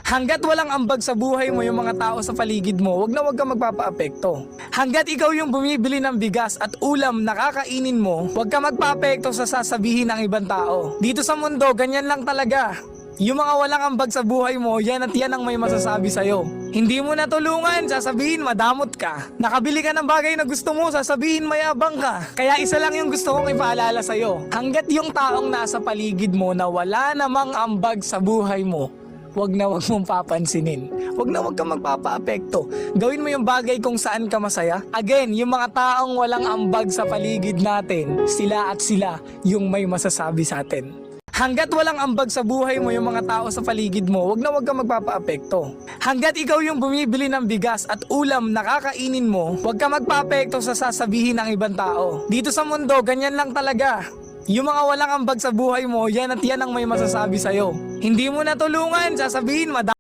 Hanggat walang ambag sa buhay mo yung mga tao sa paligid mo, wag kang magpapaapekto. Hanggat ikaw yung bumibili ng bigas at ulam na kakainin mo, wag ka magpaapekto sa sasabihin ng ibang tao. Dito sa mundo, ganyan lang talaga. Yung mga walang ambag sa buhay mo, yan at yan ang may masasabi sa'yo. Hindi mo natulungan, sasabihin madamot ka. Nakabili ka ng bagay na gusto mo, sasabihin mayabang ka. Kaya isa lang yung gusto kong ipaalala sa'yo. Hanggat yung taong nasa paligid mo na wala namang ambag sa buhay mo, wag mong papansinin. Wag kang magpapaapekto. Gawin mo yung bagay kung saan ka masaya. Again, yung mga taong walang ambag sa paligid natin, sila yung may masasabi sa atin. Hanggat walang ambag sa buhay mo yung mga tao sa paligid mo, wag kang magpapaapekto. Hanggat ikaw yung bumibili ng bigas at ulam na kakainin mo, wag ka magpaapekto sa sasabihin ng ibang tao. Dito sa mundo, ganyan lang talaga. Yung mga walang ambag sa buhay mo, yan at yan ang may masasabi sa'yo. Hindi mo natulungan, sasabihin